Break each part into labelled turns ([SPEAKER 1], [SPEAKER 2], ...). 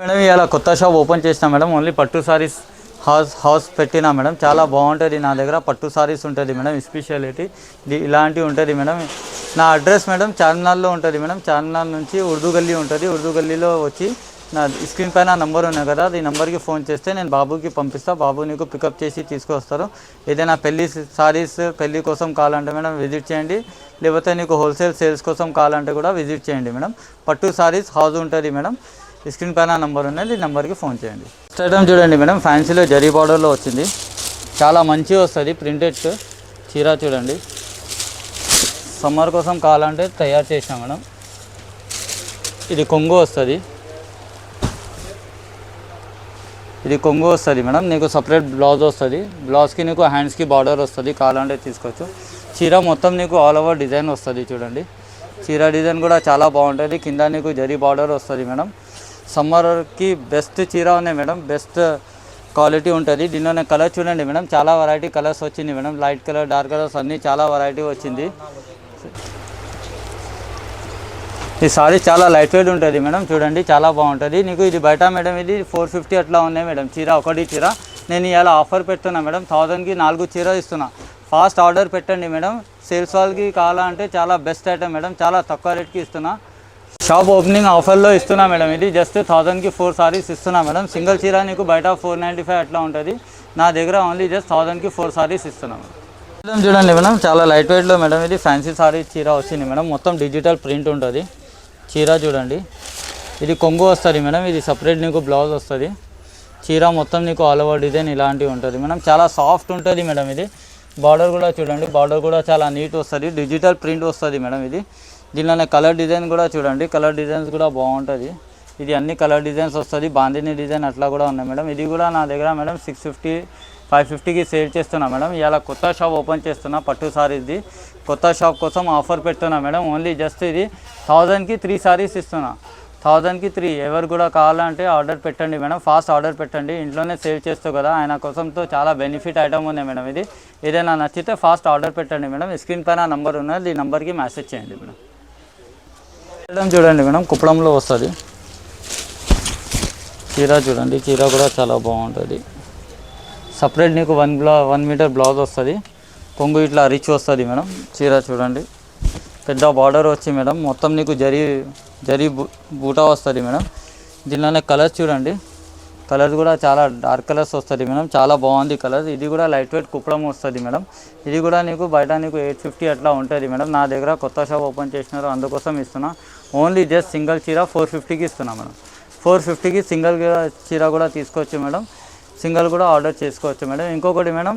[SPEAKER 1] Madam ఇలా కొత్త shop open చేసినా మేడం. ఓన్లీ పట్టు సారీస్ హౌస్ పెట్టినా మేడం. చాలా బాగుంటుంది. నా దగ్గర పట్టు సారీస్ ఉంటుంది మేడం. స్పెషాలిటీ ఇలాంటివి ఉంటుంది మేడం. నా అడ్రస్ మేడం చార్మినార్లో ఉంటుంది మేడం. చార్మినార్ నుంచి ఉర్దూ గల్లీ ఉంటుంది. ఉర్దూ గల్లీలో వచ్చి నా స్క్రీన్ పైన నంబర్ ఉన్నాయి కదా, ఈ నెంబర్కి ఫోన్ చేస్తే నేను బాబుకి పంపిస్తా. బాబు నీకు పికప్ చేసి తీసుకొస్తారు. ఏదైనా పెళ్లి సారీస్ పెళ్లి కోసం కావాలంటే మేడం విజిట్ చేయండి. లేకపోతే నీకు హోల్సేల్ సేల్స్ కోసం కావాలంటే కూడా విజిట్ చేయండి మేడం. పట్టు సారీస్ హౌస్ ఉంటుంది మేడం. స్క్రీన్ పైన నెంబర్ ఉన్నది, ఈ నెంబర్కి ఫోన్ చేయండి. ఫస్ట్ ఐటమ్ చూడండి మేడం, ఫ్యాన్సీలో జరీ బార్డర్లో వచ్చింది. చాలా మంచిగా వస్తుంది. ప్రింటెడ్ చీర చూడండి. సమ్మర్ కోసం కావాలంటే తయారు చేసినా మేడం. ఇది కొంగు వస్తుంది. మేడం. నీకు సపరేట్ బ్లౌజ్ వస్తుంది. బ్లౌజ్కి నీకు హ్యాండ్స్కి బార్డర్ వస్తుంది. కావాలంటే తీసుకోవచ్చు. చీర మొత్తం నీకు ఆల్ ఓవర్ డిజైన్ వస్తుంది చూడండి. చీర డిజైన్ కూడా చాలా బాగుంటుంది. కింద నీకు జరీ బార్డర్ వస్తుంది మేడం. సమ్మర్కి బెస్ట్ చీర ఉన్నాయి మేడం. బెస్ట్ క్వాలిటీ ఉంటుంది. దీనిలోనే కలర్ చూడండి మేడం. చాలా వెరైటీ కలర్స్ వచ్చింది madam. Light colour, dark colours అన్నీ చాలా వెరైటీ వచ్చింది. ఈ సారీ చాలా లైట్ వెయిట్ ఉంటుంది మేడం. చూడండి చాలా బాగుంటుంది. నీకు ఇది బయట మేడం ఇది 450 అట్లా ఉన్నాయి మేడం. చీర ఒకటి చీర నేను ఇలా ఆఫర్ పెడుతున్నా మేడం. 1000కి 4 చీర ఇస్తున్నా. ఫాస్ట్ ఆర్డర్ పెట్టండి మేడం. సేల్స్ వాళ్ళకి కావాలంటే చాలా బెస్ట్ ఐటమ్ మేడం. చాలా తక్కువ రేట్కి ఇస్తున్నా. షాప్ ఓపెనింగ్ ఆఫర్లో ఇస్తున్నా మేడం. ఇది జస్ట్ 1000కి 4 సారీస్ ఇస్తున్నా మేడం. సింగిల్ చీర నీకు బయట 495 అట్లా ఉంటుంది. నా దగ్గర ఓన్లీ జస్ట్ 1000కి 4 సారీస్ ఇస్తున్నా మేడం. చూడండి మేడం, చాలా లైట్ వెయిట్లో మేడం. ఇది ఫ్యాన్సీ సారీ చీర వచ్చింది మేడం. మొత్తం డిజిటల్ ప్రింట్ ఉంటుంది. చీర చూడండి. ఇది కొంగు వస్తుంది మేడం. ఇది సపరేట్ నీకు బ్లౌజ్ వస్తుంది. చీర మొత్తం నీకు ఆల్ ఓవర్ డిజైన్ ఇలాంటివి ఉంటుంది మేడం. చాలా సాఫ్ట్ ఉంటుంది మేడం. ఇది బార్డర్ కూడా చూడండి. బార్డర్ కూడా చాలా నీట్ వస్తుంది. డిజిటల్ ప్రింట్ వస్తుంది మేడం. ఇది దీనిలోనే కలర్ డిజైన్ కూడా చూడండి. కలర్ డిజైన్స్ కూడా బాగుంటుంది. ఇది అన్ని కలర్ డిజైన్స్ వస్తుంది. బాందిని డిజైన్ అట్లా కూడా ఉన్నాయి మేడం. ఇది కూడా నా దగ్గర మేడం 650 550కి సేల్ చేస్తున్నా మేడం. ఇలా కొత్త షాప్ ఓపెన్ చేస్తున్నా. పట్టు సారీస్ది కొత్త షాప్ కోసం ఆఫర్ పెడుతున్నా మేడం. ఓన్లీ జస్ట్ ఇది 1000కి 3 సారీస్ ఇస్తున్నా. 1000కి 3. ఎవరు కూడా కావాలంటే ఆర్డర్ పెట్టండి మేడం. ఫాస్ట్ ఆర్డర్ పెట్టండి. ఇంట్లోనే సేల్ చేస్తావు కదా, ఆయన కోసంతో చాలా బెనిఫిట్ ఐటమ్ ఉంది మేడం. ఇది ఏదైనా నచ్చితే ఫాస్ట్ ఆర్డర్ పెట్టండి మేడం. స్క్రీన్ పైన నంబర్ ఉన్నది, ఈ నెంబర్కి మెసేజ్ చేయండి మేడం. చూడండి మేడం, కుప్పడంలో వస్తుంది చీర చూడండి. చీర కూడా చాలా బాగుంటుంది. సపరేట్ నీకు 1 మీటర్ బ్లౌజ్ వస్తుంది. కొంగు ఇట్లా రిచ్ వస్తుంది మేడం. చీర చూడండి. పెద్ద బార్డర్ వచ్చి మేడం. మొత్తం నీకు జరీ బూటా వస్తుంది మేడం. దీనిలోనే కలర్స్ చూడండి. కలర్స్ కూడా చాలా డార్క్ కలర్స్ వస్తుంది మేడం. చాలా బాగుంది కలర్. ఇది కూడా లైట్ వెయిట్ కుప్పడం వస్తుంది మేడం. ఇది కూడా నీకు బయట నీకు 850 అట్లా ఉంటుంది మేడం. నా దగ్గర కొత్త షాప్ ఓపెన్ చేసినారు, అందుకోసం ఇస్తున్నా. ఓన్లీ జస్ట్ సింగిల్ చీర 450కి ఇస్తున్నా మేడం. 450కి సింగిల్ చీర కూడా తీసుకోవచ్చు మేడం. సింగిల్ కూడా ఆర్డర్ చేసుకోవచ్చు మేడం. ఇంకొకటి మేడం,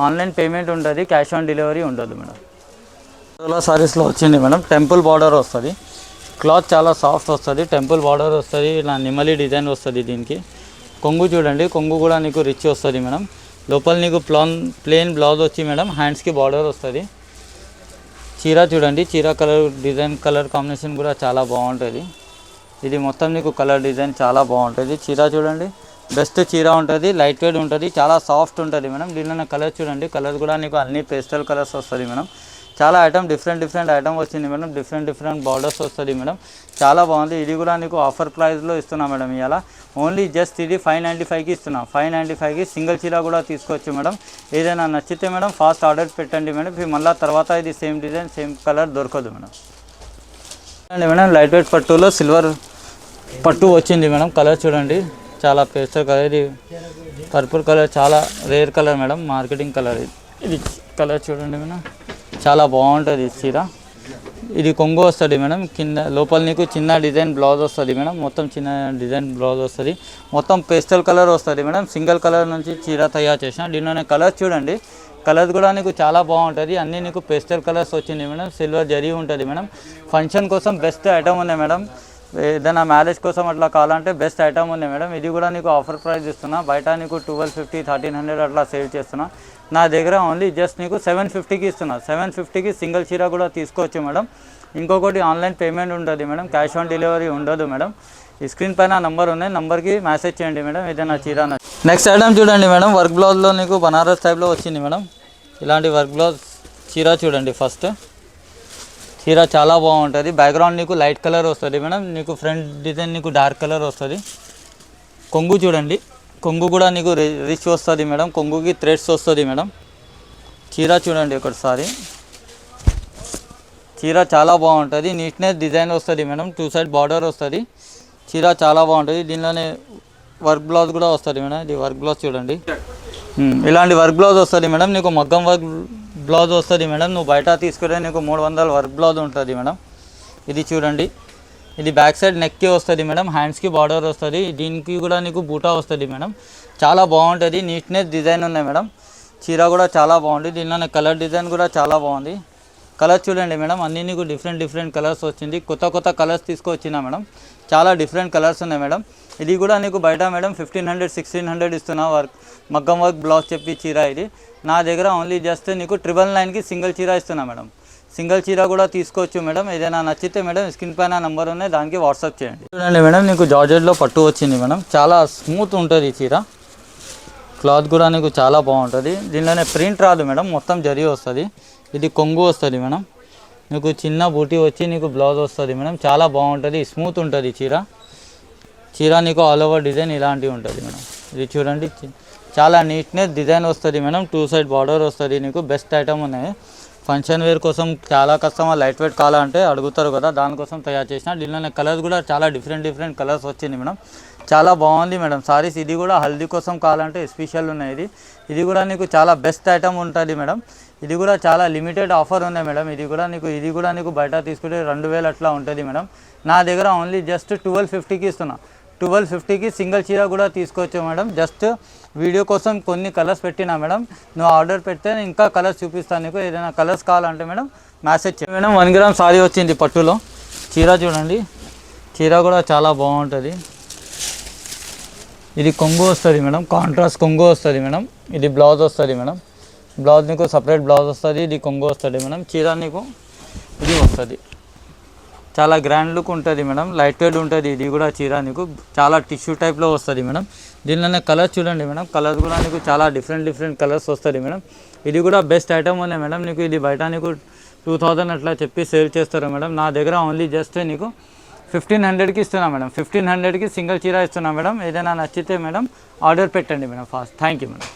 [SPEAKER 1] ఆన్లైన్ పేమెంట్ ఉంటుంది, క్యాష్ ఆన్ డెలివరీ ఉండదు మేడం. సారీస్లో వచ్చింది మేడం. టెంపుల్ బార్డర్ వస్తుంది. క్లాత్ చాలా సాఫ్ట్ వస్తుంది. టెంపుల్ బార్డర్ వస్తుంది. ఇలా నిమ్మలి డిజైన్ వస్తుంది. దీనికి కొంగు చూడండి. కొంగు కూడా నీకు రిచ్ వస్తుంది మేడం. లోపల నీకు ప్లెయిన్ బ్లౌజ్ వచ్చి మేడం. హ్యాండ్స్కి బార్డర్ వస్తుంది. చీర చూడండి. చీర కలర్ డిజైన్ కలర్ కాంబినేషన్ కూడా చాలా బాగుంటుంది. ఇది మొత్తం నీకు కలర్ డిజైన్ చాలా బాగుంటుంది. చీర చూడండి. బెస్ట్ చీర ఉంటుంది. లైట్ వెయిట్ ఉంటుంది. చాలా సాఫ్ట్ ఉంటుంది మేడం. దీనిలో కలర్ చూడండి. కలర్ కూడా నీకు అన్ని పేస్టల్ కలర్స్ వస్తుంది మేడం. చాలా ఐటమ్ డిఫరెంట్ ఐటమ్ వచ్చింది మేడం. డిఫరెంట్ బార్డర్స్ వస్తుంది మేడం. చాలా బాగుంది. ఇది కూడా నీకు ఆఫర్ ప్రైస్లో ఇస్తున్నా మేడం. ఇవాళ ఓన్లీ జస్ట్ ఇది 595కి ఇస్తున్నా. 595కి సింగిల్ చీర కూడా తీసుకోవచ్చు మేడం. ఏదైనా నచ్చితే మేడం ఫాస్ట్ ఆర్డర్ పెట్టండి మేడం. మళ్ళీ తర్వాత ఇది సేమ్ డిజైన్ సేమ్ కలర్ దొరకదు మేడం. మేడం లైట్ వెయిట్ పట్టులో సిల్వర్ పట్టు వచ్చింది మేడం. కలర్ చూడండి. చాలా పేస్టల్ కలర్. ఇది పర్పుల్ కలర్ చాలా rare colour madam. Marketing colour ఇది కలర్ చూడండి మేడం. చాలా బాగుంటుంది చీర. ఇది కొంగు వస్తుంది మేడం. కింద లోపల నీకు చిన్న డిజైన్ బ్లౌజ్ వస్తుంది మేడం. మొత్తం చిన్న డిజైన్ బ్లౌజ్ వస్తుంది. మొత్తం పేస్టల్ కలర్ వస్తుంది మేడం. సింగిల్ కలర్ నుంచి చీర తయారు చేసిన. దీనిలోనే కలర్ చూడండి. కలర్స్ కూడా నీకు చాలా బాగుంటుంది. అన్నీ నీకు పేస్టల్ కలర్స్ వచ్చింది మేడం. సిల్వర్ జరీ ఉంటుంది మేడం. ఫంక్షన్ కోసం బెస్ట్ ఐటమ్ ఉన్నాయి మేడం. ఏదైనా మ్యారేజ్ కోసం అట్లా కావాలంటే బెస్ట్ ఐటమ్ ఉన్నాయి మేడం. ఇది కూడా నీకు ఆఫర్ ప్రైస్ ఇస్తున్నా. బయట నీకు 1250 1300 అట్లా సేల్ చేస్తున్నా. నా దగ్గర ఓన్లీ జస్ట్ నీకు 750కి ఇస్తున్నా. 750కి సింగిల్ చీర కూడా తీసుకోవచ్చు మేడం. ఇంకొకటి ఆన్లైన్ పేమెంట్ ఉంటుంది మేడం. క్యాష్ ఆన్ డెలివరీ ఉండదు మేడం. ఈ స్క్రీన్ పైన నంబర్ ఉన్నాయి, నంబర్కి మెసేజ్ చేయండి మేడం ఏదైనా చీర. నెక్స్ట్ ఐటమ్ చూడండి మేడం. వర్క్ బ్లౌజ్లో నీకు బనారస్ టైప్లో వచ్చింది మేడం. ఇలాంటి వర్క్ బ్లౌజ్ చీర చూడండి. ఫస్ట్ చీర చాలా బాగుంటుంది. బ్యాక్గ్రౌండ్ నీకు లైట్ కలర్ వస్తుంది మేడం. నీకు ఫ్రంట్ డిజైన్ నీకు డార్క్ కలర్ వస్తుంది. కొంగు చూడండి, కొంగు కూడా నీకు రిచ్ వస్తుంది మేడం. కొంగుకి థ్రెడ్స్ వస్తుంది మేడం. చీర చూడండి ఒకసారి, చీర చాలా బాగుంటుంది. నీట్నెస్ డిజైన్ వస్తుంది మేడం. 2 సైడ్ బార్డర్ వస్తుంది. చీర చాలా బాగుంటుంది. దీనిలోనే వర్క్ బ్లౌజ్ కూడా వస్తుంది మేడం. ఇది వర్క్ బ్లౌజ్ చూడండి, ఇలాంటి వర్క్ బ్లౌజ్ వస్తుంది మేడం. నీకు మగ్గం వర్క్ బ్లౌజ్ వస్తుంది మేడం. నువ్వు బయట తీసుకుంటే నీకు 300 వర్క్ బ్లౌజ్ ఉంటుంది మేడం. ఇది చూడండి, ఇది బ్యాక్ సైడ్ నెక్కి వస్తుంది మేడం. హ్యాండ్స్కి బార్డర్ వస్తుంది. దీనికి కూడా నీకు బూటా వస్తుంది మేడం. చాలా బాగుంటుంది. నీట్నెస్ డిజైన్ ఉన్నాయి మేడం. చీర కూడా చాలా బాగుంది. దీనిలోనే కలర్ డిజైన్ కూడా చాలా బాగుంది. కలర్స్ చూడండి మేడం, అన్నీ నీకు డిఫరెంట్ కలర్స్ వచ్చింది. కొత్త కలర్స్ తీసుకొచ్చినా మేడం. చాలా డిఫరెంట్ కలర్స్ ఉన్నాయి మేడం. ఇది కూడా నీకు బయట మేడం 1500 1600 ఇస్తున్నా వర్క్ మగ్గం వర్క్ బ్లౌజ్ చెప్పి చీర. ఇది నా దగ్గర ఓన్లీ జస్ట్ నీకు 999కి సింగిల్ చీర ఇస్తున్నా మేడం. సింగిల్ చీర కూడా తీసుకోవచ్చు మేడం. ఏదైనా నచ్చితే మేడం స్క్రీన్ పైన నెంబర్ ఉన్నాయి, దానికి వాట్సాప్ చేయండి. చూడండి మేడం, నీకు జార్జెట్లో పట్టు వచ్చింది మేడం. చాలా స్మూత్ ఉంటుంది ఈ చీర. క్లాత్ కూడా నీకు చాలా బాగుంటుంది. దీనిలోనే ప్రింట్ రాదు మేడం, మొత్తం జరీ వస్తుంది. ఇది కొంగు వస్తుంది మేడం. నీకు చిన్న బూటీ వచ్చి నీకు బ్లౌజ్ వస్తుంది మేడం. చాలా బాగుంటుంది, స్మూత్ ఉంటుంది చీర నీకు ఆల్ ఓవర్ డిజైన్ ఇలాంటివి ఉంటుంది మేడం. ఇది చూడండి, చాలా నీట్నెస్ డిజైన్ వస్తుంది మేడం. 2 సైడ్ బార్డర్ వస్తుంది. నీకు బెస్ట్ ఐటమ్ ఉన్నాయి. ఫంక్షన్ వేర్ కోసం చాలా కస్టమర్ లైట్ వెయిట్ కావాలంటే అడుగుతారు కదా, దానికోసం తయారు చేసిన. దీనిలోనే కలర్స్ కూడా చాలా డిఫరెంట్ కలర్స్ వచ్చింది మేడం. చాలా బాగుంది మేడం సారీస్. ఇది కూడా హల్దీ కోసం కావాలంటే స్పెషల్ ఉన్నాయి. ఇది కూడా నీకు చాలా బెస్ట్ ఐటమ్ ఉంటుంది మేడం. ఇది కూడా చాలా లిమిటెడ్ ఆఫర్ ఉన్నాయి మేడం. ఇది కూడా నీకు బయట తీసుకుంటే 2000 అట్లా ఉంటుంది మేడం. నా దగ్గర ఓన్లీ జస్ట్ 1250కి ఇస్తున్నా. 1250కి సింగిల్ చీర కూడా తీసుకోవచ్చు మేడం. జస్ట్ వీడియో కోసం కొన్ని కలర్స్ పెట్టినా మేడం. నువ్వు ఆర్డర్ పెడితే ఇంకా కలర్స్ చూపిస్తాను నీకు. ఏదైనా కలర్స్ కావాలంటే మేడం మెసేజ్ చేయండి మేడం. 1 గ్రామ్ సారీ వచ్చింది పట్టులో. చీర చూడండి, చీర కూడా చాలా బాగుంటుంది. ఇది కొంగు వస్తుంది మేడం, కాంట్రాస్ట్ కొంగు వస్తుంది మేడం. ఇది బ్లౌజ్ వస్తుంది మేడం. బ్లౌజ్ నీకు సపరేట్ బ్లౌజ్ వస్తుంది. ఇది కొంగు వస్తుంది మేడం. చీర నీకు ఇది వస్తుంది. చాలా గ్రాండ్ లుక్ ఉంటుంది మేడం. లైట్ వెయిట్ ఉంటుంది. ఇది కూడా చీర నీకు చాలా టిష్యూ టైప్లో వస్తుంది మేడం. దీనిలోనే కలర్ చూడండి మేడం. కలర్స్ కూడా నీకు చాలా డిఫరెంట్ కలర్స్ వస్తుంది మేడం. ఇది కూడా బెస్ట్ ఐటమ్ ఉన్నాయి మేడం. నీకు ఇది బయట నీకు 2000 అట్లా చెప్పి సేల్ చేస్తారు మేడం. నా దగ్గర ఓన్లీ జస్ట్ నీకు 1500కి ఇస్తున్నా మేడం. 1500కి సింగిల్ చీర ఇస్తున్నా మేడం. ఏదైనా నచ్చితే మేడం ఆర్డర్ పెట్టండి madam fast. Thank you madam.